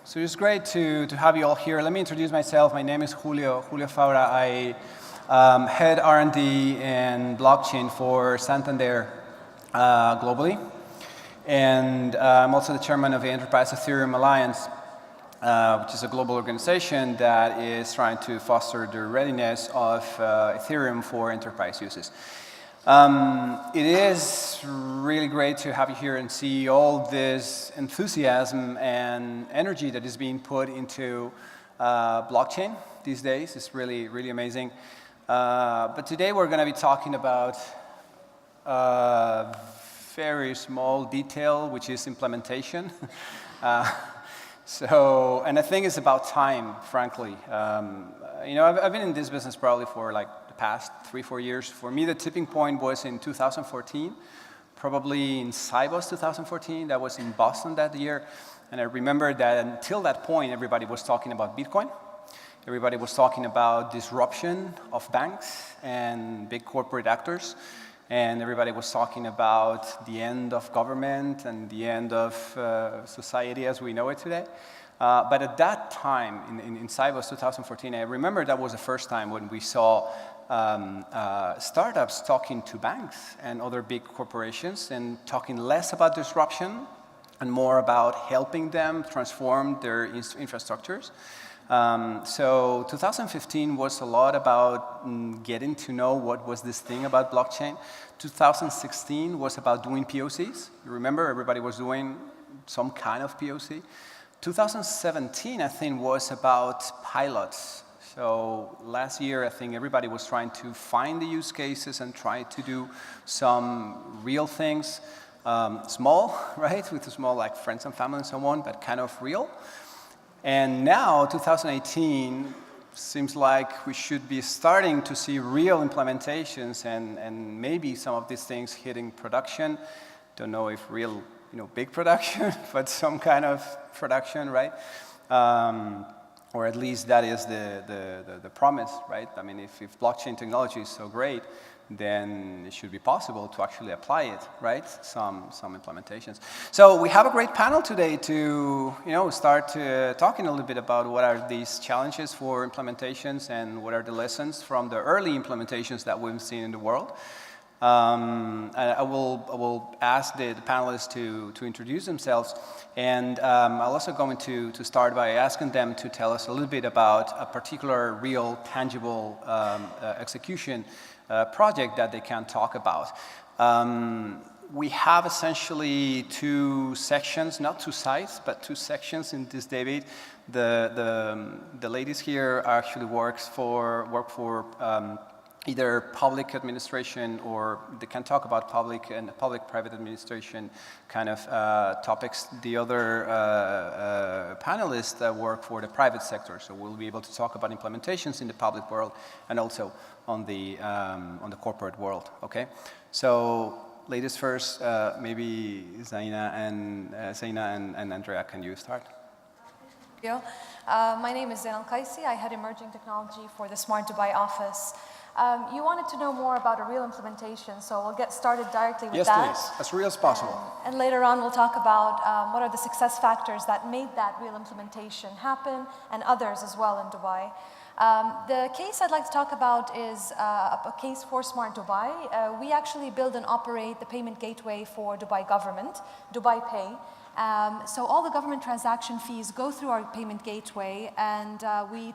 So it's great to have you all here. Let me introduce myself. My name is Julio Faura. I head R&D and blockchain for Santander globally. And I'm also the chairman of the Enterprise Ethereum Alliance, which is a global organization that is trying to foster the readiness of Ethereum for enterprise uses. It is really great to have you here and see all this enthusiasm and energy that is being put into blockchain these days. It's really, really amazing. But today we're going to be talking about a very small detail, which is implementation. And I think it's about time, frankly. I've been in this business probably for like the past 3-4 years. For me, the tipping point was in 2014, probably in Cybos 2014. That was in Boston that year. And I remember that until that point, everybody was talking about Bitcoin. Everybody was talking about disruption of banks and big corporate actors. And everybody was talking about the end of government and the end of society as we know it today. But at that time, in Cybos 2014, I remember that was the first time when we saw startups talking to banks and other big corporations and talking less about disruption and more about helping them transform their infrastructures. So 2015 was a lot about getting to know what was this thing about blockchain. 2016 was about doing POCs. You remember, everybody was doing some kind of POC. 2017, I think, was about pilots. So last year, I think everybody was trying to find the use cases and try to do some real things. Small, right? With small, like friends and family and so on, but kind of real. And now, 2018, seems like we should be starting to see real implementations and maybe some of these things hitting production. Don't know if real, big production, but some kind of production, right? Or at least that is the promise, right? I mean, if blockchain technology is so great, then it should be possible to actually apply it, right? Some implementations. So we have a great panel today to, start talking a little bit about what are these challenges for implementations and what are the lessons from the early implementations that we've seen in the world. I will ask the panelists to introduce themselves, and I'll also going to start by asking them to tell us a little bit about a particular real, tangible execution project that they can talk about. We have essentially two sections, not two sides, but two sections in this debate. The ladies here actually work for either public administration, or they can talk about public and public-private administration kind of topics. The other panelists work for the private sector, so we'll be able to talk about implementations in the public world and also on the corporate world. Okay, so ladies first. Maybe Zaina and Andrea, can you start? Yeah. My name is Zain Al-Qaisi. I head emerging technology for the Smart Dubai office. You wanted to know more about a real implementation, so we'll get started directly with that. Yes, please, as real as possible. And later on, we'll talk about what are the success factors that made that real implementation happen, and others as well in Dubai. The case I'd like to talk about is a case for Smart Dubai. We actually build and operate the payment gateway for Dubai government, Dubai Pay. So all the government transaction fees go through our payment gateway, and we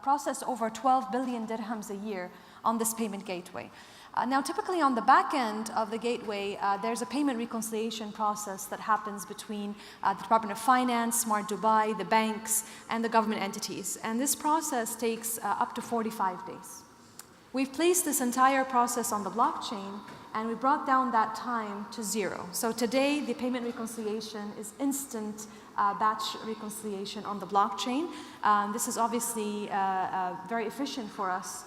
process over 12 billion dirhams a year on this payment gateway. Now, typically on the back end of the gateway, there's a payment reconciliation process that happens between the Department of Finance, Smart Dubai, the banks, and the government entities. And this process takes up to 45 days. We've placed this entire process on the blockchain, and we brought down that time to 0. So today, the payment reconciliation is instant batch reconciliation on the blockchain. This is obviously very efficient for us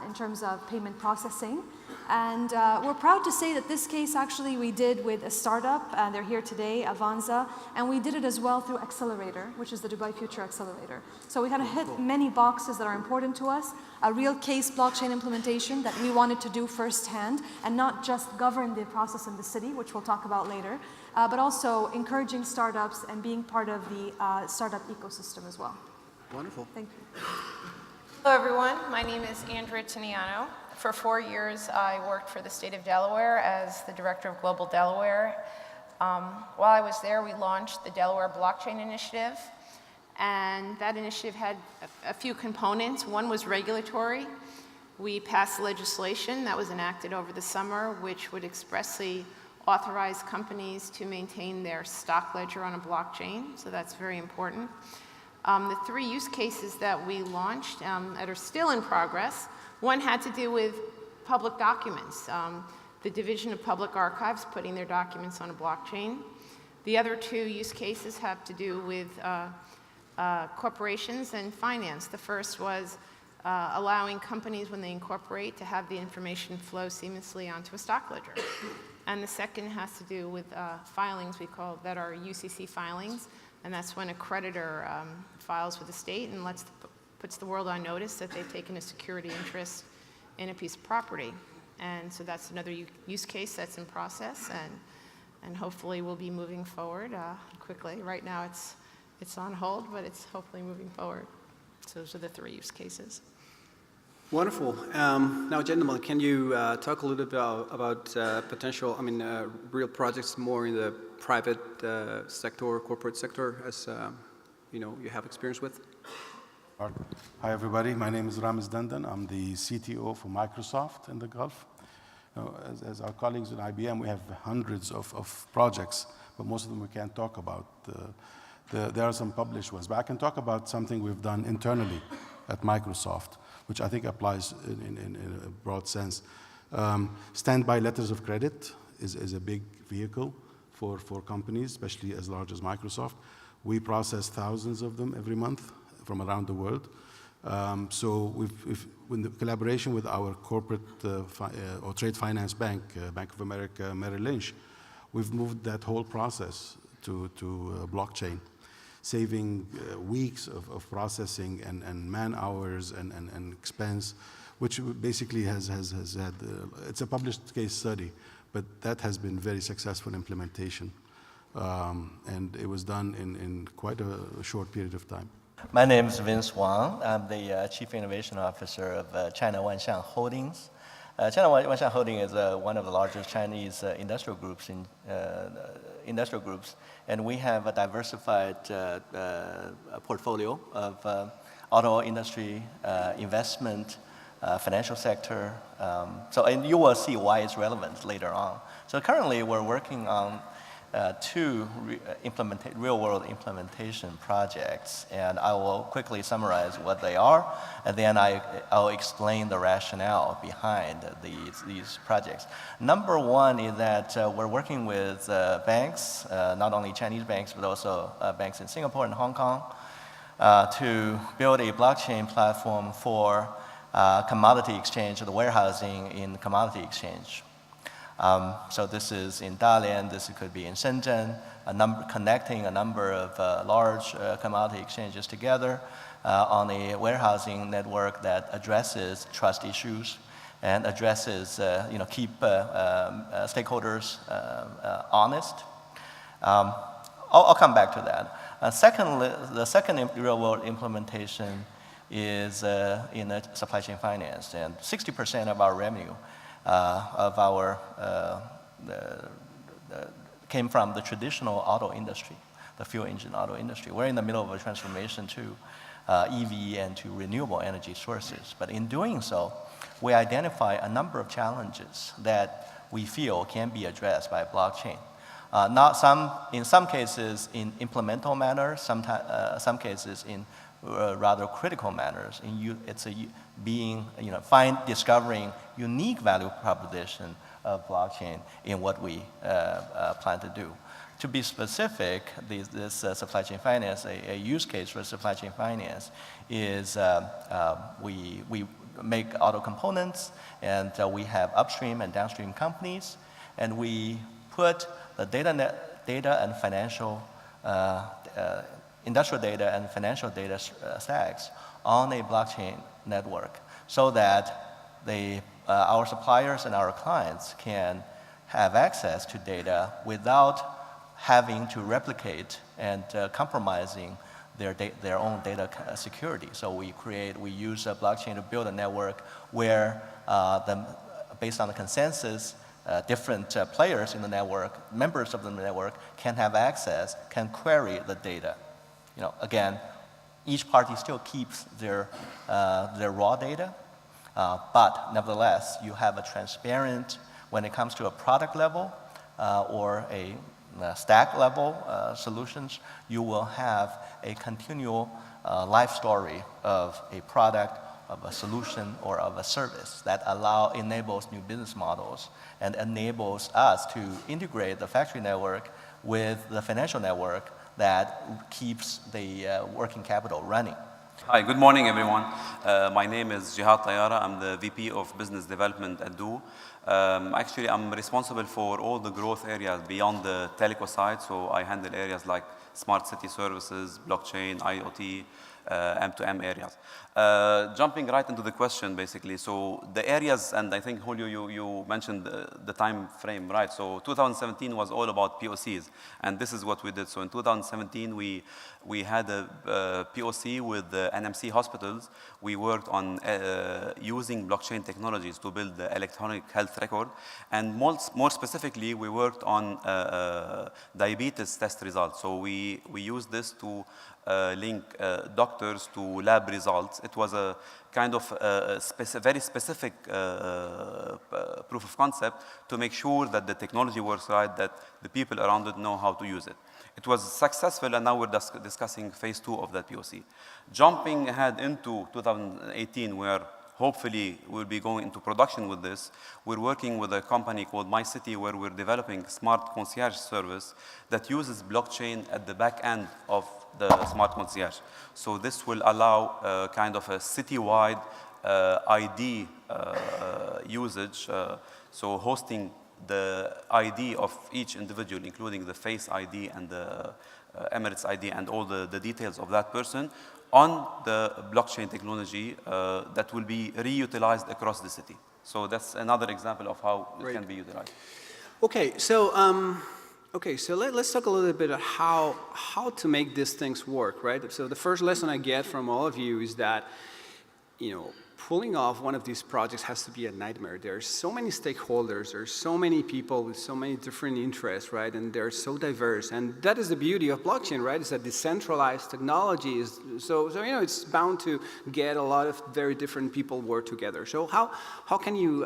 in terms of payment processing. And we're proud to say that this case actually we did with a startup, they're here today, Avanza, and we did it as well through Accelerator, which is the Dubai Future Accelerator. So we kind of hit many boxes that are important to us, a real case blockchain implementation that we wanted to do firsthand and not just govern the process in the city, which we'll talk about later, but also encouraging startups and being part of the startup ecosystem as well. Wonderful. Thank you. Hello, everyone. My name is Andrea Tiniano. For 4 years, I worked for the state of Delaware as the director of Global Delaware. While I was there, we launched the Delaware Blockchain Initiative, and that initiative had a few components. One was regulatory. We passed legislation that was enacted over the summer, which would expressly authorize companies to maintain their stock ledger on a blockchain, so that's very important. The 3 use cases that we launched that are still in progress, one had to do with public documents. The Division of Public Archives putting their documents on a blockchain. The other 2 use cases have to do with corporations and finance. The first was allowing companies, when they incorporate, to have the information flow seamlessly onto a stock ledger. And the second has to do with filings we call that are UCC filings, and that's when a creditor files with the state and puts the world on notice that they've taken a security interest in a piece of property. And so that's another use case that's in process, and hopefully we'll be moving forward quickly. Right now it's on hold, but it's hopefully moving forward. So those are the 3 use cases. Wonderful. Now, gentlemen, can you talk a little bit about potential, real projects more in the private sector, corporate sector, as you have experience with? Hi, everybody. My name is Ramiz Dandan. I'm the CTO for Microsoft in the Gulf. As our colleagues in IBM, we have hundreds of projects, but most of them we can't talk about. There are some published ones, but I can talk about something we've done internally at Microsoft, which I think applies in a broad sense. Standby letters of credit is a big vehicle for companies, especially as large as Microsoft. We process thousands of them every month from around the world. So in the collaboration with our corporate or trade finance bank, Bank of America, Merrill Lynch, we've moved that whole process to blockchain, saving weeks of processing and man hours and expense, which basically has had, it's a published case study, but that has been very successful implementation. And it was done in quite a short period of time. My name is Vince Wang. I'm the Chief Innovation Officer of China Wanxiang Holdings. China Wanxiang Holding is one of the largest Chinese industrial groups, and we have a diversified portfolio of auto industry, investment, financial sector. And you will see why it's relevant later on. So currently, we're working on 2 real-world implementation projects, and I will quickly summarize what they are, and then I'll explain the rationale behind these projects. Number 1 is that we're working with banks, not only Chinese banks, but also banks in Singapore and Hong Kong, to build a blockchain platform for commodity exchange, the warehousing in commodity exchange. So this is in Dalian, this could be in Shenzhen, connecting a number of large commodity exchanges together on a warehousing network that addresses trust issues and addresses, keep stakeholders honest. I'll come back to that. Secondly, the second real-world implementation is in supply chain finance, and 60% of our revenue of our came from the traditional auto industry, the fuel engine auto industry. We're in the middle of a transformation to EV and to renewable energy sources. But in doing so, we identify a number of challenges that we feel can be addressed by blockchain. In some cases in implemental manners, some cases in rather critical manners. It's discovering unique value proposition of blockchain in what we plan to do. To be specific, this supply chain finance, a use case for supply chain finance is we make auto components, and we have upstream and downstream companies, and we put the data and financial industrial data and financial data stacks on a blockchain network, so that our suppliers and our clients can have access to data without having to replicate and compromising their own data security. So we use a blockchain to build a network where based on the consensus, different players in the network, members of the network, can have access, can query the data. Again, each party still keeps their raw data, but nevertheless, you have a transparent, when it comes to a product level or a stack level solutions, you will have a continual life story of a product, of a solution, or of a service that enables new business models and enables us to integrate the factory network with the financial network that keeps the working capital running. Hi, good morning, everyone. My name is Jihad Tayara. I'm the VP of Business Development at DO. Actually, I'm responsible for all the growth areas beyond the telco side, so I handle areas like smart city services, blockchain, IoT, M2M areas. Jumping right into the question, basically, so the areas, and I think, Julio, you mentioned the time frame, right? So 2017 was all about POCs, and this is what we did. So in 2017, we had a POC with the NMC hospitals. We worked on using blockchain technologies to build the electronic health record, and more specifically, we worked on diabetes test results. So we used this to link doctors to lab results. It was a kind of very specific proof of concept to make sure that the technology works right, that the people around it know how to use it. It was successful, and now we're discussing phase 2 of that POC. Jumping ahead into 2018, where hopefully we'll be going into production with this, we're working with a company called My City, where we're developing smart concierge service that uses blockchain at the back end of the smart concierge. So this will allow kind of a citywide ID usage, so hosting the ID of each individual, including the face ID and the Emirates ID and all the details of that person on the blockchain technology that will be reutilized across the city. So that's another example of how it can be utilized. Okay, so let's talk a little bit about how to make these things work, right? So the first lesson I get from all of you is that, pulling off one of these projects has to be a nightmare. There are so many stakeholders, there are so many people with so many different interests, right? And they're so diverse. And that is the beauty of blockchain, right? It's a decentralized technology. So it's bound to get a lot of very different people work together. So how can you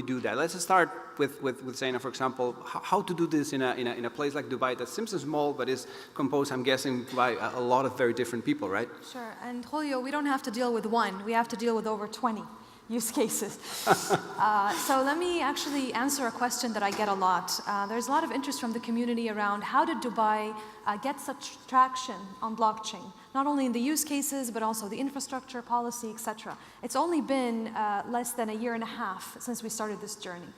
do that? Let's start with Zaina, for example, how to do this in a place like Dubai that seems small but is composed, I'm guessing, by a lot of very different people, right? Sure, and Julio, we don't have to deal with one. We have to deal with over 20 use cases. So let me actually answer a question that I get a lot. There's a lot of interest from the community around how did Dubai get such traction on blockchain, not only in the use cases, but also the infrastructure, policy, etc. It's only been less than a year and a half since we started this journey.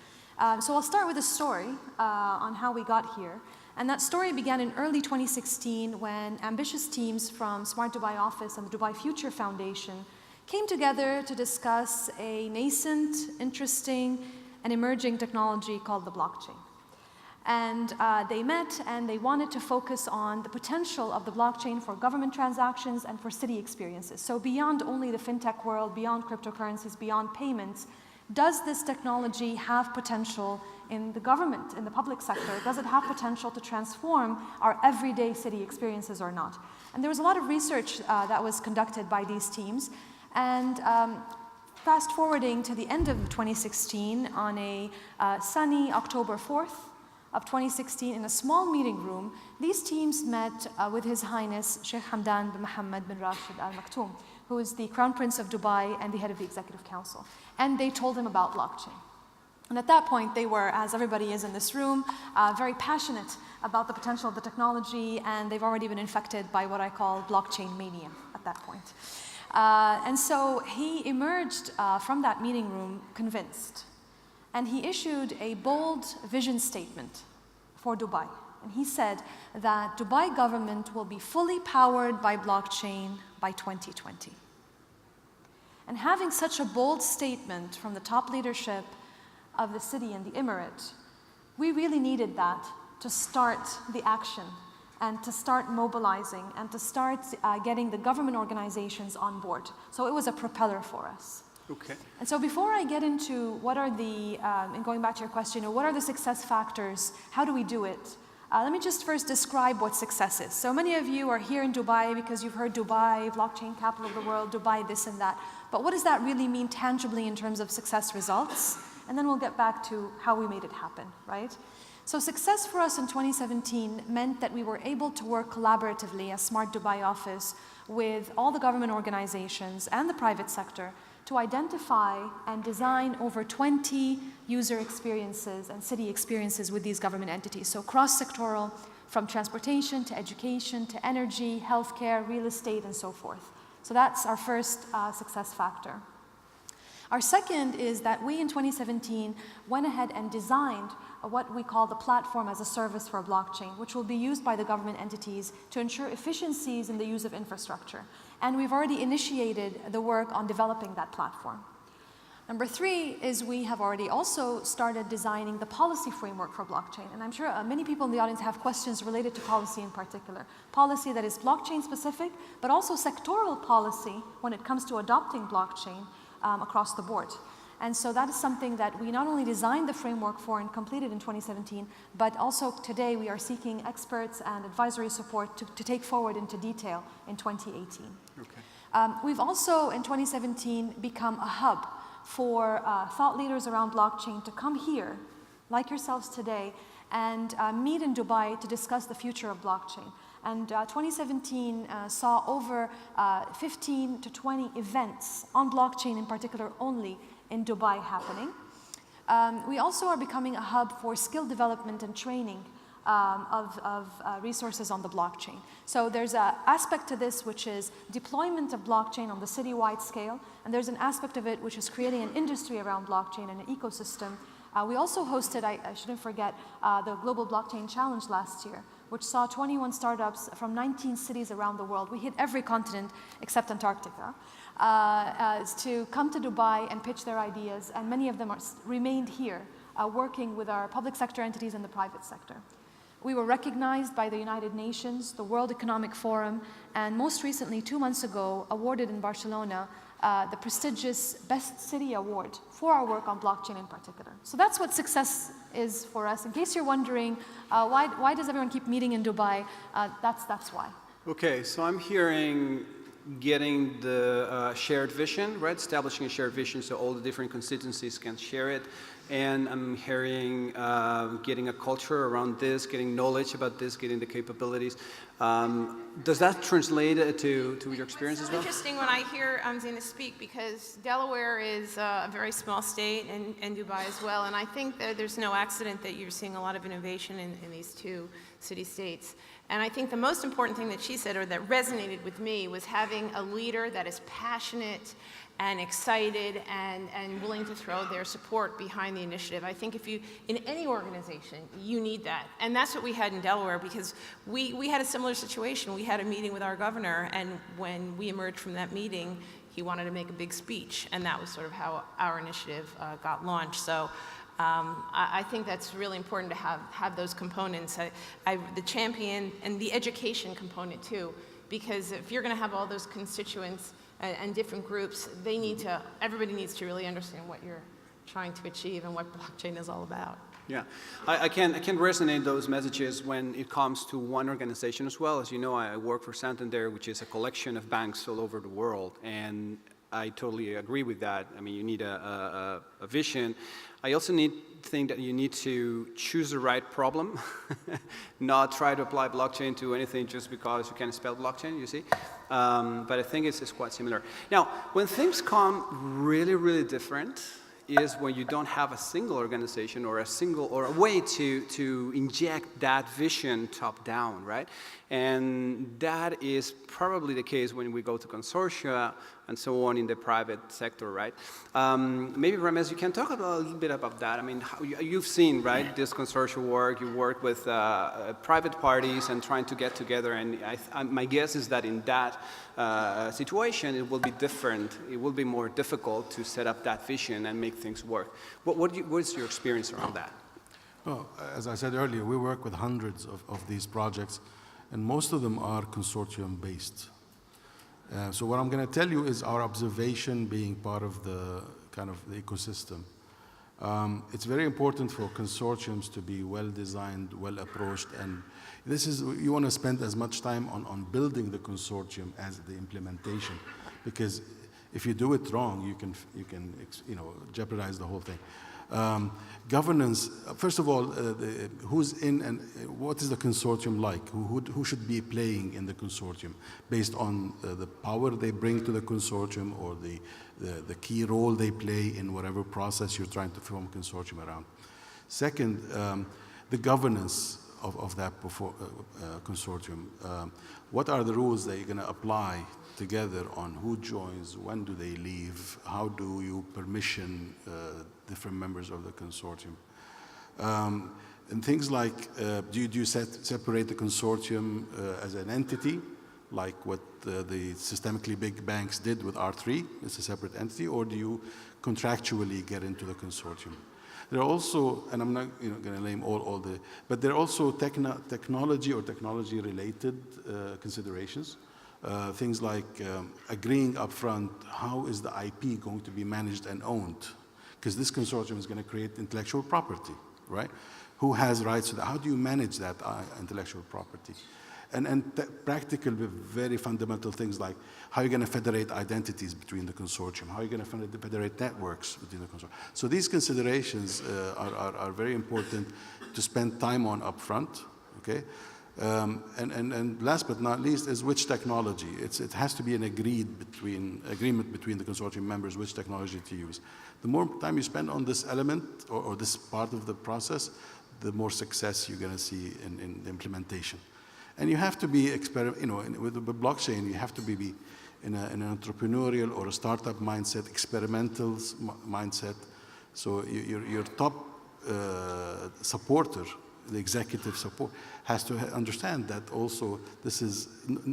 So I'll start with a story on how we got here. And that story began in early 2016 when ambitious teams from Smart Dubai Office and the Dubai Future Foundation came together to discuss a nascent, interesting, and emerging technology called the blockchain. And they met and they wanted to focus on the potential of the blockchain for government transactions and for city experiences. So beyond only the fintech world, beyond cryptocurrencies, beyond payments, does this technology have potential in the government, in the public sector? Does it have potential to transform our everyday city experiences or not? And there was a lot of research that was conducted by these teams. And fast forwarding to the end of 2016, on a sunny October 4th of 2016, in a small meeting room, these teams met with His Highness Sheikh Hamdan bin Mohammed bin Rashid Al Maktoum, who is the Crown Prince of Dubai and the head of the Executive Council. And they told him about blockchain. And at that point, they were, as everybody is in this room, very passionate about the potential of the technology, and they've already been infected by what I call blockchain mania at that point. And so he emerged from that meeting room convinced. And he issued a bold vision statement for Dubai. And he said that Dubai government will be fully powered by blockchain by 2020. And having such a bold statement from the top leadership of the city and the emirate, we really needed that to start the action and to start mobilizing and to start getting the government organizations on board. So it was a propeller for us. Okay. And so before I get into what are the, and going back to your question, what are the success factors, how do we do it? Let me just first describe what success is. So many of you are here in Dubai because you've heard Dubai, blockchain capital of the world, Dubai this and that. But what does that really mean tangibly in terms of success results? And then we'll get back to how we made it happen, right? So success for us in 2017 meant that we were able to work collaboratively as Smart Dubai office with all the government organizations and the private sector to identify and design over 20 user experiences and city experiences with these government entities. So cross-sectoral, from transportation to education to energy, healthcare, real estate, and so forth. So that's our first success factor. Our second is that we in 2017 went ahead and designed what we call the platform as a service for blockchain, which will be used by the government entities to ensure efficiencies in the use of infrastructure. And we've already initiated the work on developing that platform. Number three is we have already also started designing the policy framework for blockchain. And I'm sure many people in the audience have questions related to policy in particular. Policy that is blockchain specific, but also sectoral policy when it comes to adopting blockchain across the board. And so that is something that we not only designed the framework for and completed in 2017, but also today we are seeking experts and advisory support to take forward into detail in 2018. Okay. We've also in 2017 become a hub for thought leaders around blockchain to come here, like yourselves today, and meet in Dubai to discuss the future of blockchain. And 2017 saw over 15 to 20 events on blockchain in particular only in Dubai happening. We also are becoming a hub for skill development and training of resources on the blockchain. So there's an aspect to this which is deployment of blockchain on the citywide scale, and there's an aspect of it which is creating an industry around blockchain and an ecosystem. We also hosted, I shouldn't forget, the Global Blockchain Challenge last year, which saw 21 startups from 19 cities around the world. We hit every continent except Antarctica, to come to Dubai and pitch their ideas, and many of them remained here, working with our public sector entities and the private sector. We were recognized by the United Nations, the World Economic Forum, and most recently, 2 months ago, awarded in Barcelona the prestigious Best City Award for our work on blockchain in particular. So that's what success is for us. In case you're wondering, why does everyone keep meeting in Dubai? That's why. Okay, so I'm hearing getting the shared vision, right? Establishing a shared vision so all the different constituencies can share it. And I'm hearing getting a culture around this, getting knowledge about this, getting the capabilities. Does that translate to your experience as well? It's interesting when I hear Zina speak, because Delaware is a very small state, and Dubai as well. And I think that there's no accident that you're seeing a lot of innovation in these two city-states. And I think the most important thing that she said, or that resonated with me, was having a leader that is passionate and excited and willing to throw their support behind the initiative. I think if you, in any organization, you need that. And that's what we had in Delaware, because we had a similar situation. We had a meeting with our governor, and when we emerged from that meeting, he wanted to make a big speech, and that was sort of how our initiative got launched. So I think that's really important to have those components. The champion and the education component too, because if you're going to have all those constituents and different groups, everybody needs to really understand what you're trying to achieve and what blockchain is all about. Yeah, I can resonate those messages when it comes to one organization as well. As you know, I work for Santander, which is a collection of banks all over the world, and I totally agree with that. I mean, you need a vision. I also think that you need to choose the right problem, not try to apply blockchain to anything just because you can spell blockchain, you see. But I think it's quite similar. Now, when things come really, really different is when you don't have a single organization or a way to inject that vision top down, right? And that is probably the case when we go to consortia and so on in the private sector, right? Maybe Ramez, you can talk a little bit about that. I mean, you've seen, right, this consortia work. You work with private parties and trying to get together. And my guess is that in that situation, it will be different. It will be more difficult to set up that vision and make things work. What is your experience around that? Well, as I said earlier, we work with hundreds of these projects, and most of them are consortium-based. So what I'm going to tell you is our observation being part of the kind of the ecosystem. It's very important for consortiums to be well-designed, well-approached, and this is, you want to spend as much time on building the consortium as the implementation, because if you do it wrong, you can jeopardize the whole thing. Governance, first of all, who's in and what is the consortium like? Who should be playing in the consortium based on the power they bring to the consortium or the key role they play in whatever process you're trying to form a consortium around. Second, the governance of that consortium. What are the rules that you're going to apply together on who joins, when do they leave, how do you permission different members of the consortium? And things like, do you separate the consortium as an entity, like what the systemically big banks did with R3, it's a separate entity, or do you contractually get into the consortium? There are also, and I'm not going to name all the, but there are also technology or technology-related considerations. Things like agreeing upfront, how is the IP going to be managed and owned? Because this consortium is going to create intellectual property, right? Who has rights to that? How do you manage that intellectual property? And practical, very fundamental things like how you're going to federate identities between the consortium, how you're going to federate networks between the consortium. So these considerations are very important to spend time on upfront, okay? And last but not least is which technology. It has to be an agreement between the consortium members which technology to use. The more time you spend on this element or this part of the process, the more success you're going to see in the implementation. And you have to be, with the blockchain, you have to be in an entrepreneurial or a startup mindset, experimental mindset. So your top supporter, the executive support, has to understand that also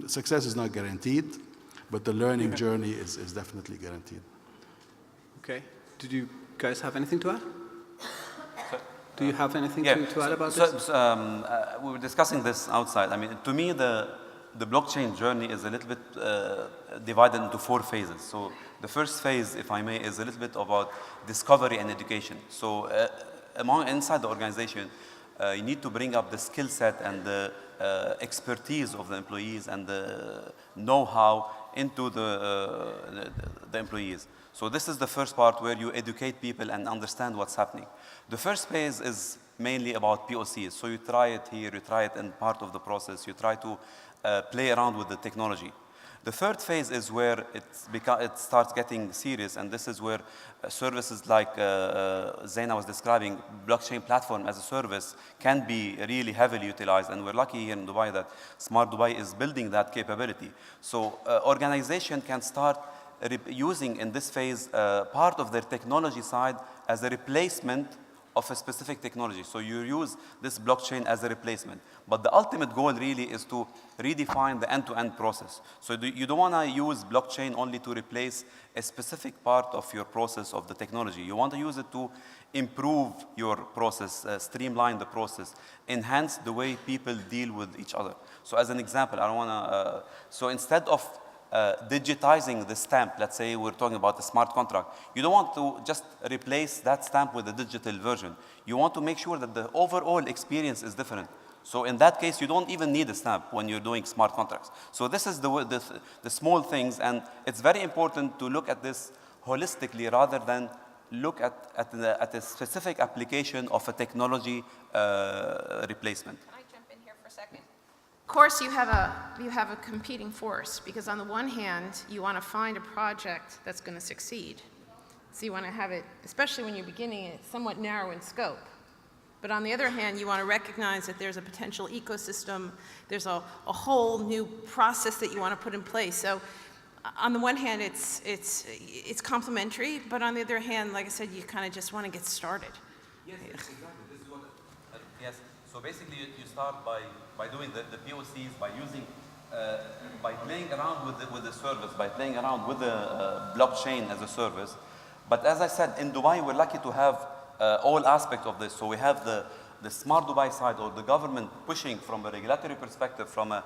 success is not guaranteed, but the learning journey is definitely guaranteed. Okay. Did you guys have anything to add? Do you have anything to add about this? We were discussing this outside. I mean, to me, the blockchain journey is a little bit divided into 4 phases. So the first phase, if I may, is a little bit about discovery and education. So inside the organization, you need to bring up the skill set and the expertise of the employees and the know-how into the employees. So this is the first part where you educate people and understand what's happening. The first phase is mainly about POCs. So you try it here, you try it in part of the process, you try to play around with the technology. The third phase is where it starts getting serious, and this is where services like Zaina was describing, blockchain platform as a service, can be really heavily utilized. And we're lucky here in Dubai that Smart Dubai is building that capability. So organization can start using in this phase part of their technology side as a replacement of a specific technology. So you use this blockchain as a replacement. But the ultimate goal really is to redefine the end-to-end process. So you don't want to use blockchain only to replace a specific part of your process of the technology. You want to use it to improve your process, streamline the process, enhance the way people deal with each other. So as an example, I don't want to, so instead of digitizing the stamp, let's say we're talking about a smart contract, you don't want to just replace that stamp with a digital version. You want to make sure that the overall experience is different. So in that case, you don't even need a stamp when you're doing smart contracts. So this is the small things, and it's very important to look at this holistically rather than look at a specific application of a technology replacement. Can I jump in here for a second? Of course, you have a competing force, because on the one hand, you want to find a project that's going to succeed. So you want to have it, especially when you're beginning, it's somewhat narrow in scope. But on the other hand, you want to recognize that there's a potential ecosystem, there's a whole new process that you want to put in place. So on the one hand, it's complementary, but on the other hand, like I said, you kind of just want to get started. Yes, exactly. This is what, yes. So basically, you start by doing the POCs, by using, by playing around with the service, by playing around with the blockchain as a service. But as I said, in Dubai, we're lucky to have all aspects of this. So we have the the Smart Dubai side or the government pushing from a regulatory perspective, from a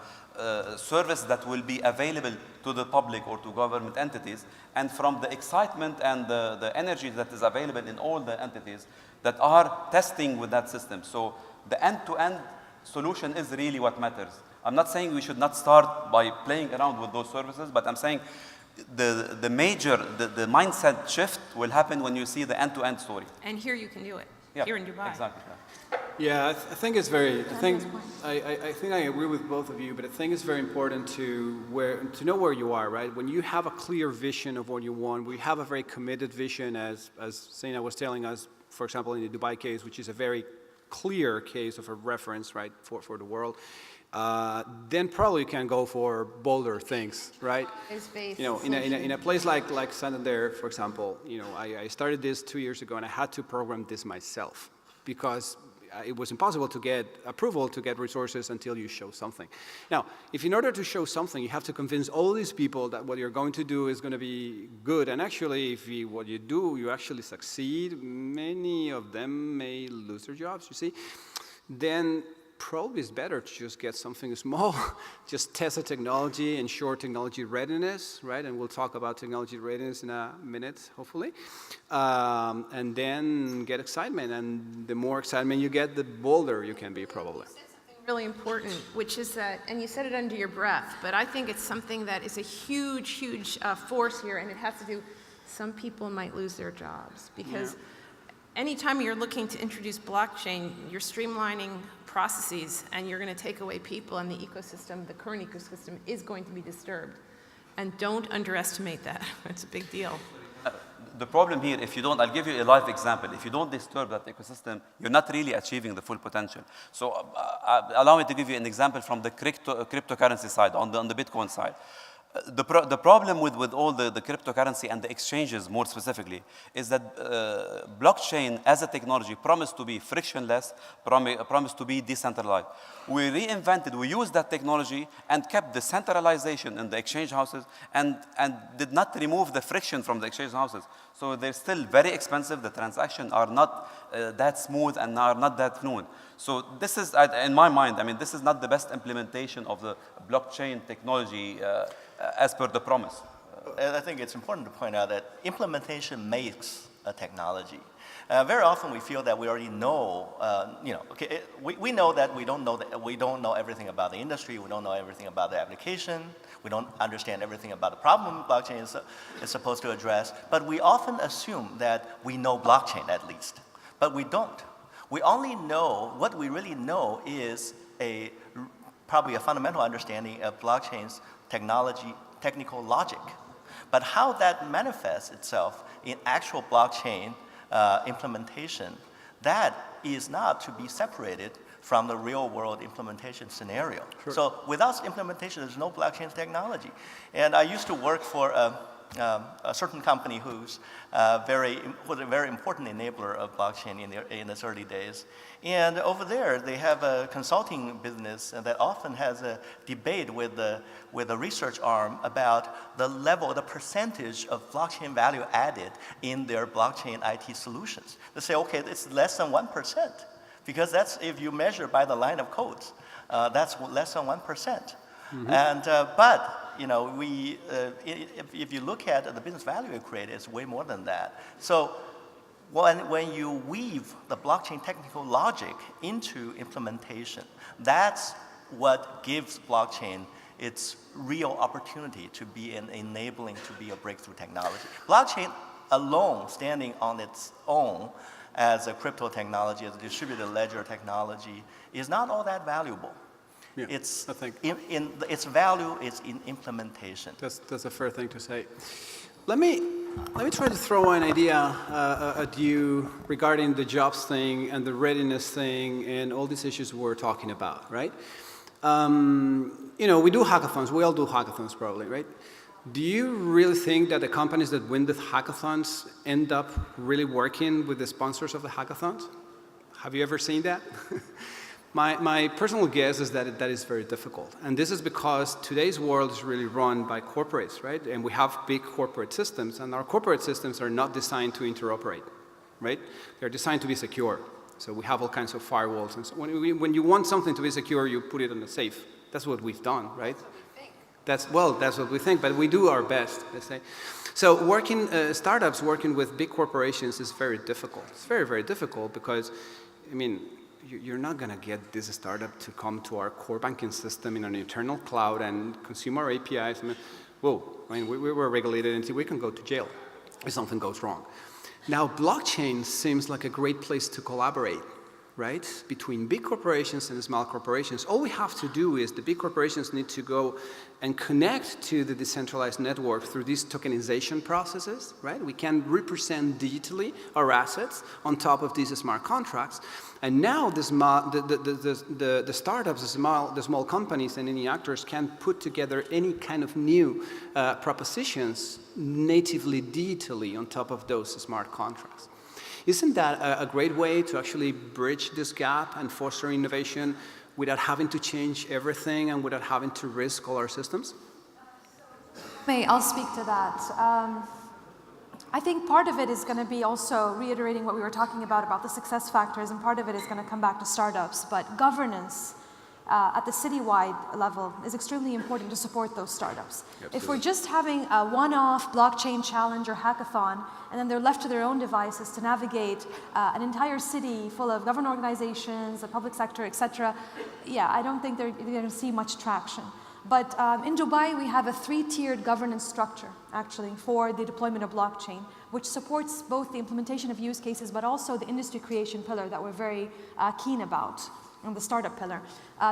service that will be available to the public or to government entities, and from the excitement and the energy that is available in all the entities that are testing with that system. So the end-to-end solution is really what matters. I'm not saying we should not start by playing around with those services, but I'm saying the mindset shift will happen when you see the end-to-end story. And here you can do it, here in Dubai. Exactly. Yeah, I think it's very. I think I agree with both of you, but I think it's very important to know where you are, right? When you have a clear vision of what you want, we have a very committed vision, as Sina was telling us, for example, in the Dubai case, which is a very clear case of a reference, right, for the world. Then probably you can go for bolder things, right? You know, in a place like Santander, for example, you know, I started this 2 years ago, and I had to program this myself because it was impossible to get approval to get resources until you show something. Now, if in order to show something, you have to convince all these people that what you're going to do is going to be good, and actually, if what you do, you actually succeed, many of them may lose their jobs, you see, then probably it's better to just get something small, just test the technology, ensure technology readiness, right? And we'll talk about technology readiness in a minute, hopefully. And then get excitement. And the more excitement you get, the bolder you can be, probably. You said something really important, which is that, and you said it under your breath, but I think it's something that is a huge, huge force here, and it has to do, some people might lose their jobs because anytime you're looking to introduce blockchain, you're streamlining processes, and you're going to take away people, and the ecosystem, the current ecosystem, is going to be disturbed. And don't underestimate that. It's a big deal. The problem here, if you don't, I'll give you a live example. If you don't disturb that ecosystem, you're not really achieving the full potential. So allow me to give you an example from the cryptocurrency side, on the Bitcoin side. The problem with all the cryptocurrency and the exchanges more specifically is that blockchain as a technology promised to be frictionless, promised to be decentralized. We reinvented, we used that technology and kept the centralization in the exchange houses and did not remove the friction from the exchange houses. So they're still very expensive, the transactions are not that smooth and are not that fluid. So this is, in my mind, I mean, this is not the best implementation of the blockchain technology as per the promise. I think it's important to point out that implementation makes a technology. Very often we feel that we already know, we know that we don't know everything about the industry, we don't know everything about the application, we don't understand everything about the problem blockchain is supposed to address, but we often assume that we know blockchain at least, but we don't. We only know, what we really know is probably a fundamental understanding of blockchain's technical logic. But how that manifests itself in actual blockchain implementation, that is not to be separated from the real world implementation scenario. Sure. So without implementation, there's no blockchain technology. And I used to work for a certain company who's was a very important enabler of blockchain in its early days. And over there, they have a consulting business that often has a debate with the research arm about the level, the percentage of blockchain value added in their blockchain IT solutions. They say, okay, it's less than 1%, because that's, if you measure by the line of codes, that's less than 1%. Mm-hmm. And, but, you know, if you look at the business value it created, it's way more than that. So when you weave the blockchain technical logic into implementation, that's what gives blockchain its real opportunity to be enabling, to be a breakthrough technology. Blockchain alone, standing on its own as a crypto technology, as a distributed ledger technology, is not all that valuable. Yeah, its value is in implementation. That's a fair thing to say. Let me try to throw an idea at you regarding the jobs thing and the readiness thing and all these issues we're talking about, right? You know, we do hackathons. We all do hackathons probably, right? Do you really think that the companies that win the hackathons end up really working with the sponsors of the hackathons? Have you ever seen that? My personal guess is that that is very difficult. And this is because today's world is really run by corporates, right? And we have big corporate systems, and our corporate systems are not designed to interoperate, right? They're designed to be secure. So we have all kinds of firewalls. And so when you want something to be secure, you put it in a safe. That's what we've done, right? That's what we think, but we do our best, let's say. So startups working with big corporations is very difficult. It's very, very difficult because, I mean, you're not going to get this startup to come to our core banking system in an internal cloud and consume our APIs. I mean, whoa, I mean, we were regulated until we can go to jail if something goes wrong. Now, blockchain seems like a great place to collaborate, right? Between big corporations and small corporations. All we have to do is the big corporations need to go and connect to the decentralized network through these tokenization processes, right? We can represent digitally our assets on top of these smart contracts. And now the startups, the small companies and any actors can put together any kind of new propositions natively digitally on top of those smart contracts. Isn't that a great way to actually bridge this gap and foster innovation without having to change everything and without having to risk all our systems? I'll speak to that. I think part of it is going to be also reiterating what we were talking about the success factors, and part of it is going to come back to startups. But governance at the citywide level is extremely important to support those startups. Absolutely. If we're just having a one-off blockchain challenge or hackathon, and then they're left to their own devices to navigate an entire city full of government organizations, the public sector, et cetera, yeah, I don't think they're going to see much traction. But in Dubai, we have a 3-tiered governance structure, actually, for the deployment of blockchain, which supports both the implementation of use cases, but also the industry creation pillar that we're very keen about, and the startup pillar.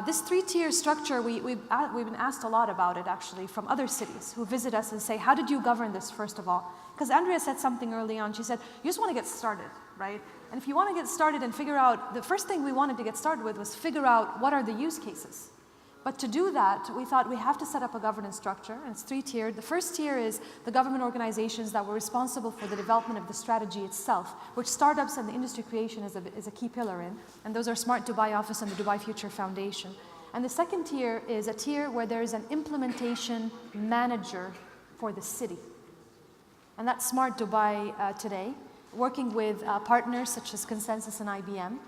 This 3-tier structure, we've been asked a lot about it, actually, from other cities who visit us and say, how did you govern this, first of all? Because Andrea said something early on. She said, you just want to get started, right? And if you want to get started and figure out, the first thing we wanted to get started with was figure out what are the use cases. But to do that, we thought we have to set up a governance structure, and it's 3-tiered. The first tier is the government organizations that were responsible for the development of the strategy itself, which startups and the industry creation is a key pillar in, and those are Smart Dubai Office and the Dubai Future Foundation. And the second tier is a tier where there is an implementation manager for the city. And that's Smart Dubai today, working with partners such as Consensus and IBM.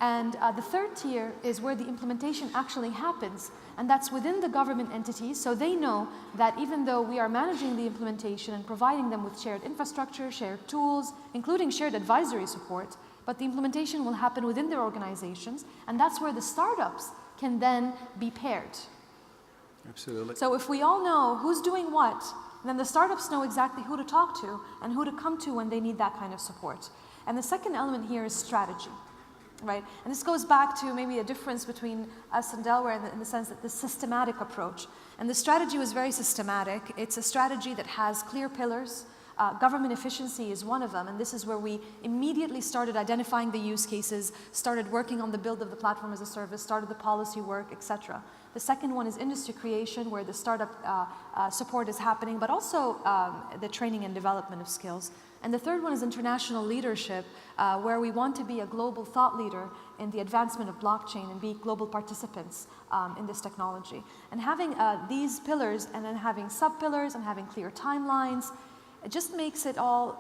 And the third tier is where the implementation actually happens, and that's within the government entities, so they know that even though we are managing the implementation and providing them with shared infrastructure, shared tools, including shared advisory support, but the implementation will happen within their organizations, and that's where the startups can then be paired. Absolutely. So if we all know who's doing what, then the startups know exactly who to talk to and who to come to when they need that kind of support. And the second element here is strategy. Right? And this goes back to maybe a difference between us and Delaware in the sense that the systematic approach. And the strategy was very systematic. It's a strategy that has clear pillars. Government efficiency is one of them, and this is where we immediately started identifying the use cases, started working on the build of the platform as a service, started the policy work, etc. The second one is industry creation, where the startup support is happening, but also the training and development of skills. And the third one is international leadership, where we want to be a global thought leader in the advancement of blockchain and be global participants in this technology. And having these pillars and then having sub-pillars and having clear timelines, it just makes it all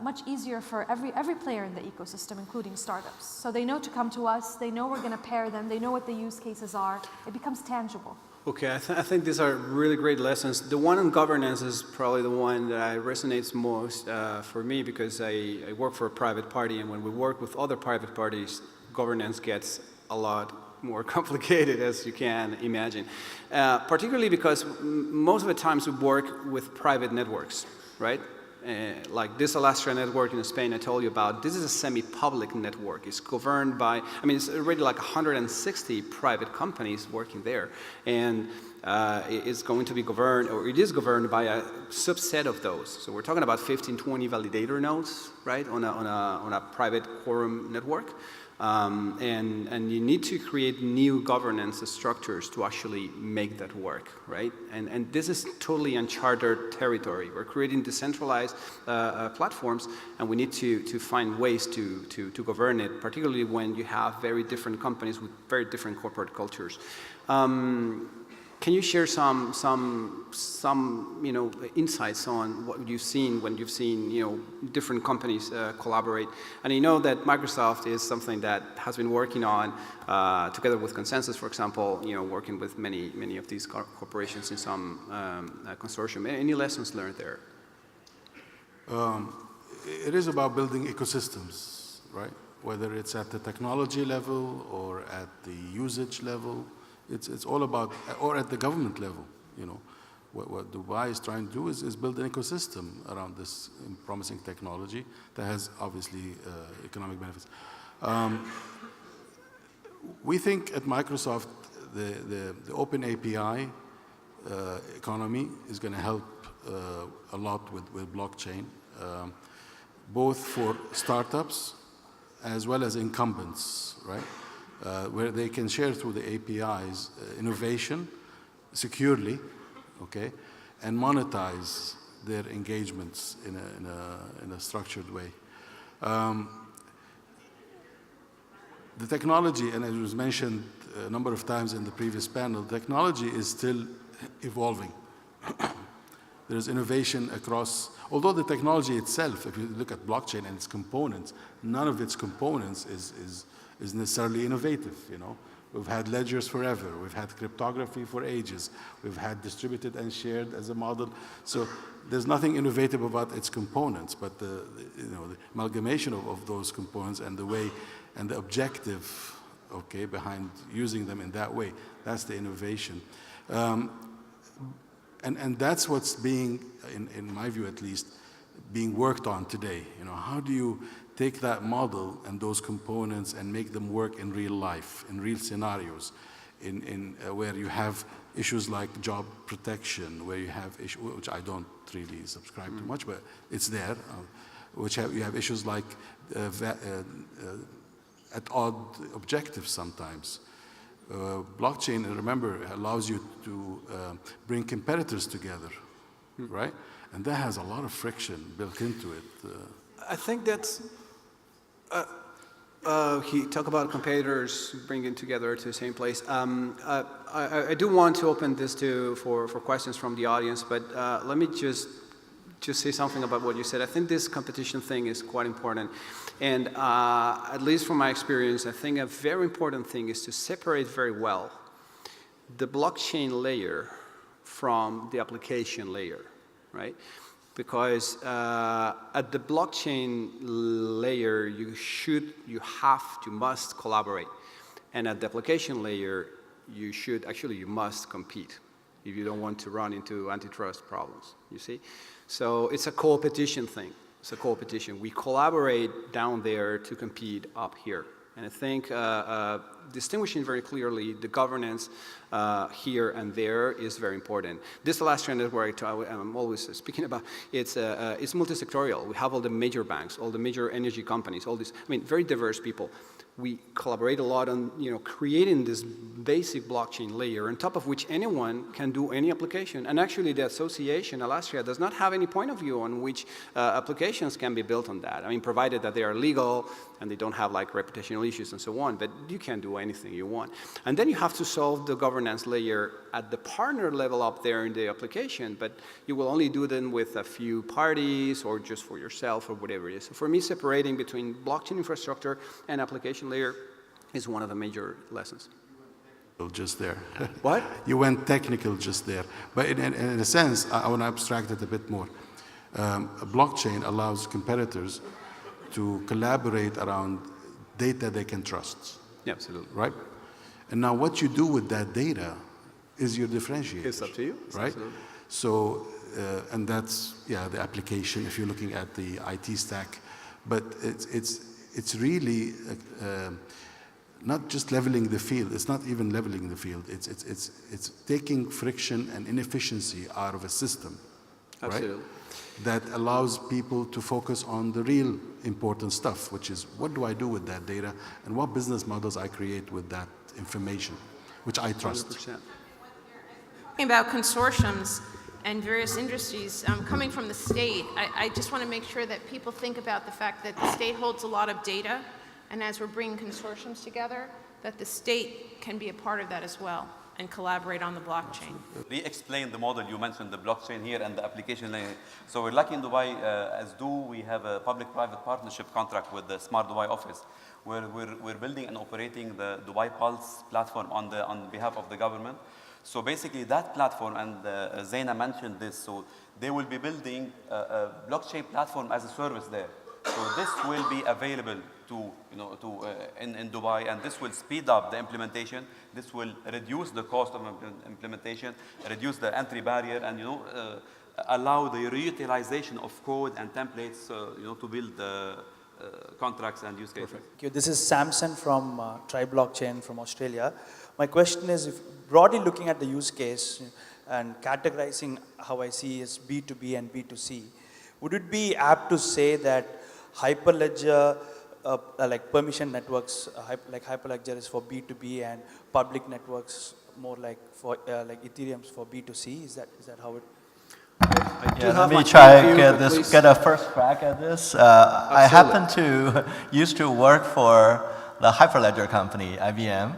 much easier for every player in the ecosystem, including startups. So they know to come to us, they know we're going to pair them, they know what the use cases are, it becomes tangible. Okay, I think these are really great lessons. The one on governance is probably the one that resonates most for me, because I work for a private party, and when we work with other private parties, governance gets a lot more complicated, as you can imagine. Particularly because most of the times we work with private networks, right? Like this Alastra network in Spain I told you about, this is a semi-public network. It's governed by, I mean, it's already like 160 private companies working there. And it's going to be governed, or it is governed by a subset of those. So we're talking about 15, 20 validator nodes, right, on a private quorum network. And you need to create new governance structures to actually make that work, right? And this is totally uncharted territory. We're creating decentralized platforms, and we need to find ways to govern it, particularly when you have very different companies with very different corporate cultures. Can you share some insights on what you've seen when you've seen different companies collaborate? And you know that Microsoft is something that has been working on together with Consensus, for example, working with many of these corporations in some consortium. Any lessons learned there? It is about building ecosystems, right? Whether it's at the technology level or at the usage level, it's all about, or at the government level, What Dubai is trying to do is build an ecosystem around this promising technology that has obviously economic benefits. We think at Microsoft the open API economy is going to help a lot with blockchain, both for startups as well as incumbents, right? Where they can share through the APIs innovation securely, okay, and monetize their engagements in a structured way. The technology, and as was mentioned a number of times in the previous panel, technology is still evolving. There's innovation across, although the technology itself, if you look at blockchain and its components, none of its components is necessarily innovative, We've had ledgers forever. We've had cryptography for ages. We've had distributed and shared as a model. So there's nothing innovative about its components, but the amalgamation of those components and the way and the objective, okay, behind using them in that way, that's the innovation. And that's what's being, in my view at least, being worked on today. How do you take that model and those components and make them work in real life, in real scenarios, where you have issues like job protection, where you have issues, which I don't really subscribe to much, but it's there, you have issues like at odd objectives sometimes. Blockchain, remember, allows you to bring competitors together, right? And that has a lot of friction built into it. I think that's, he talked about competitors bringing together to the same place. I do want to open this for questions from the audience, but let me just say something about what you said. I think this competition thing is quite important. And at least from my experience, I think a very important thing is to separate very well the blockchain layer from the application layer, right? Because at the blockchain layer, you must collaborate. And at the application layer, you must compete if you don't want to run into antitrust problems, you see? So it's a co-opetition thing. It's a co-opetition. We collaborate down there to compete up here. And I think distinguishing very clearly the governance here and there is very important. This last trend where I'm always speaking about, it's multi-sectorial. We have all the major banks, all the major energy companies, all these, very diverse people. We collaborate a lot on creating this basic blockchain layer on top of which anyone can do any application. And actually the association, Al-Iktissad, does not have any point of view on which applications can be built on that. Provided that they are legal and they don't have reputational issues and so on, but you can do anything you want. And then you have to solve the governance layer at the partner level up there in the application, but you will only do them with a few parties or just for yourself or whatever it is. So for me, separating between blockchain infrastructure and application layer is one of the major lessons. Just there. What? You went technical just there. But in a sense, I want to abstract it a bit more. A blockchain allows competitors to collaborate around data they can trust. Yeah, absolutely. Right? And now what you do with that data is your differentiator. It's up to you. Right? Absolutely. So, and that's, the application if you're looking at the IT stack. But it's really not just leveling the field. It's not even leveling the field. It's taking friction and inefficiency out of a system, Absolutely. right? That allows people to focus on the real important stuff, which is what do I do with that data and what business models I create with that information, which I trust. 100%. Talking about consortiums and various industries, coming from the state, I just want to make sure that people think about the fact that the state holds a lot of data, and as we're bringing consortiums together, that the state can be a part of that as well. and collaborate on the blockchain. Re-explain the model. You mentioned the blockchain here and the application layer. So we're lucky in Dubai, as we have a public-private partnership contract with the Smart Dubai office, where we're building and operating the Dubai Pulse platform on behalf of the government. So basically that platform, and Zaina mentioned this, so they will be building a blockchain platform as a service there. So this will be available in Dubai, and this will speed up the implementation. This will reduce the cost of implementation, reduce the entry barrier, and allow the reutilization of code and templates to build the contracts and use cases. Thank you. This is Samson from Tri Blockchain from Australia. My question is, if broadly looking at the use case and categorizing how I see is B2B and B2C, would it be apt to say that Hyperledger, like permission networks, like Hyperledger is for B2B, and public networks more like for like Ethereum's for B2C? Is that how it? Let me try get a first crack at this. I happen to used to work for the Hyperledger company, IBM,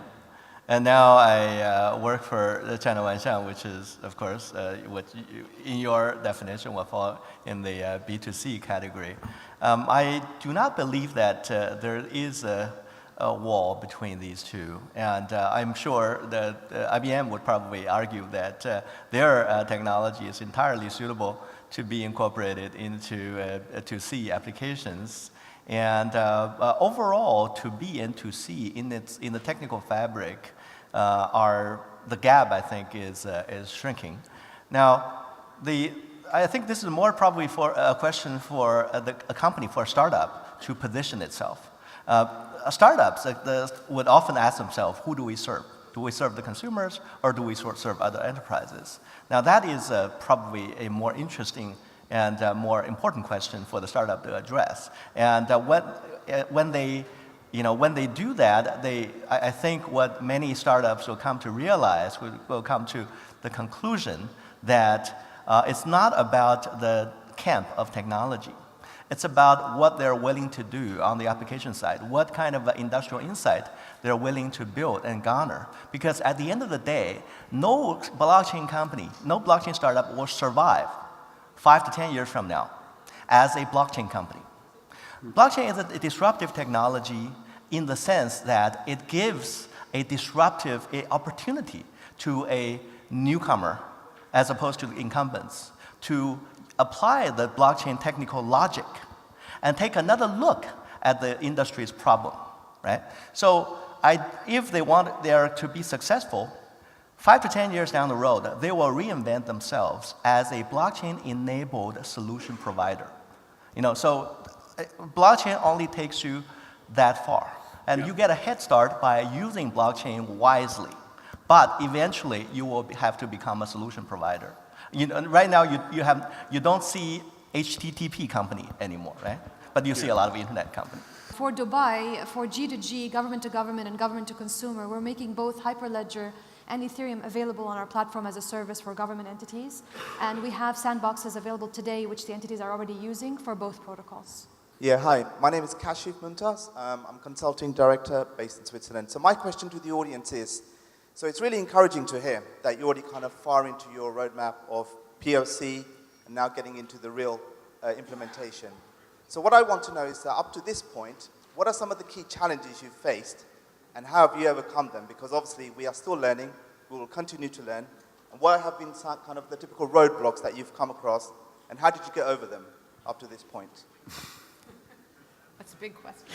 and now I work for the China Wanxiang, which is, of course, what in your definition will fall in the B2C category. I do not believe that there is a wall between these two, and I'm sure that IBM would probably argue that their technology is entirely suitable to be incorporated into to C applications. And overall, to B and to C in the technical fabric, the gap, I think, is shrinking. Now, I think this is more probably for a question for a company, for a startup, to position itself. Startups would often ask themselves, who do we serve? Do we serve the consumers, or do we serve other enterprises? Now, that is probably a more interesting and more important question for the startup to address. And when they do that, I think what many startups will come to realize, will come to the conclusion that it's not about the camp of technology. It's about what they're willing to do on the application side, what kind of industrial insight they're willing to build and garner. Because at the end of the day, no blockchain company, no blockchain startup will survive 5 to 10 years from now as a blockchain company. Blockchain is a disruptive technology in the sense that it gives a disruptive opportunity to a newcomer as opposed to the incumbents to apply the blockchain technical logic and take another look at the industry's problem, right? So if they want there to be successful, 5 to 10 years down the road, they will reinvent themselves as a blockchain-enabled solution provider. So blockchain only takes you that far. And you get a head start by using blockchain wisely. But eventually, you will have to become a solution provider. Right now, you don't see HTTP company anymore, right? But you see a lot of internet company. For Dubai, for G2G, government to government and government to consumer, we're making both Hyperledger and Ethereum available on our platform as a service for government entities. And we have sandboxes available today, which the entities are already using for both protocols. Yeah, hi. My name is Kashif Muntas. I'm consulting director based in Switzerland. So my question to the audience is, so it's really encouraging to hear that you're already kind of far into your roadmap of POC and now getting into the real implementation. So what I want to know is that up to this point, what are some of the key challenges you've faced and how have you overcome them? Because obviously we are still learning, we will continue to learn. And what have been some kind of the typical roadblocks that you've come across and how did you get over them up to this point? That's a big question.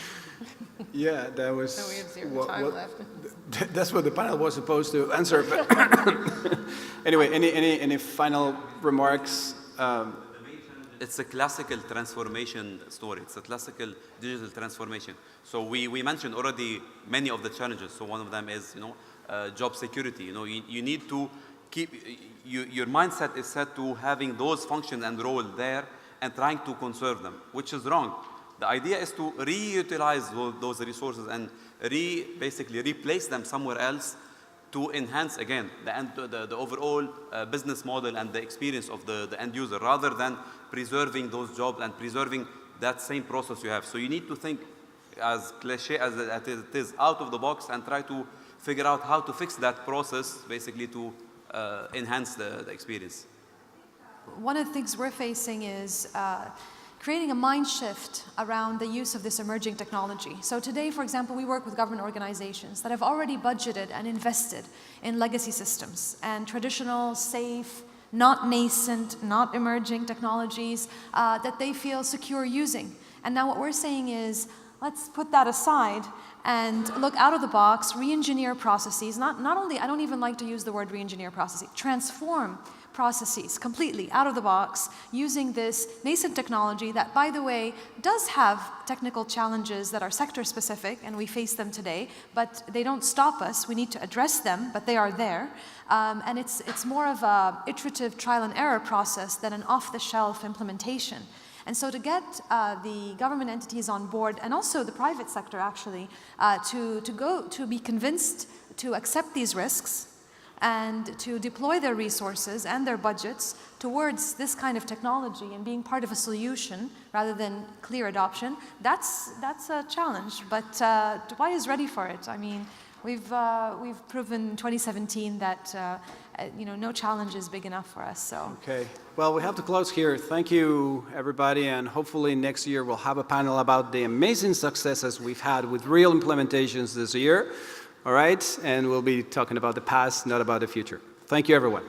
Yeah, that was. So we have zero time left. That's what the panel was supposed to answer. But anyway, any final remarks? It's a classical transformation story. It's a classical digital transformation. So we mentioned already many of the challenges. So one of them is job security. You need to keep your mindset is set to having those functions and role there and trying to conserve them, which is wrong. The idea is to reutilize those resources and basically replace them somewhere else to enhance, again, the overall business model and the experience of the end user, rather than preserving those jobs and preserving that same process you have. So you need to think, as cliche as it is, out of the box and try to figure out how to fix that process, basically to enhance the experience. One of the things we're facing is creating a mind shift around the use of this emerging technology. So today, for example, we work with government organizations that have already budgeted and invested in legacy systems and traditional, safe, not nascent, not emerging technologies that they feel secure using. And now what we're saying is, let's put that aside and look out of the box, re-engineer processes, not only, I don't even like to use the word re-engineer processes, transform processes completely out of the box using this nascent technology that, by the way, does have technical challenges that are sector specific, and we face them today, but they don't stop us. We need to address them, but they are there. And it's more of an iterative trial and error process than an off-the-shelf implementation. And so to get the government entities on board, and also the private sector actually, to be convinced to accept these risks and to deploy their resources and their budgets towards this kind of technology and being part of a solution rather than clear adoption, that's a challenge. But Dubai is ready for it. I mean, we've proven in 2017 that no challenge is big enough for us. So. Okay. Well, we have to close here. Thank you, everybody, and hopefully next year we'll have a panel about the amazing successes we've had with real implementations this year. All right? And we'll be talking about the past, not about the future. Thank you, everyone.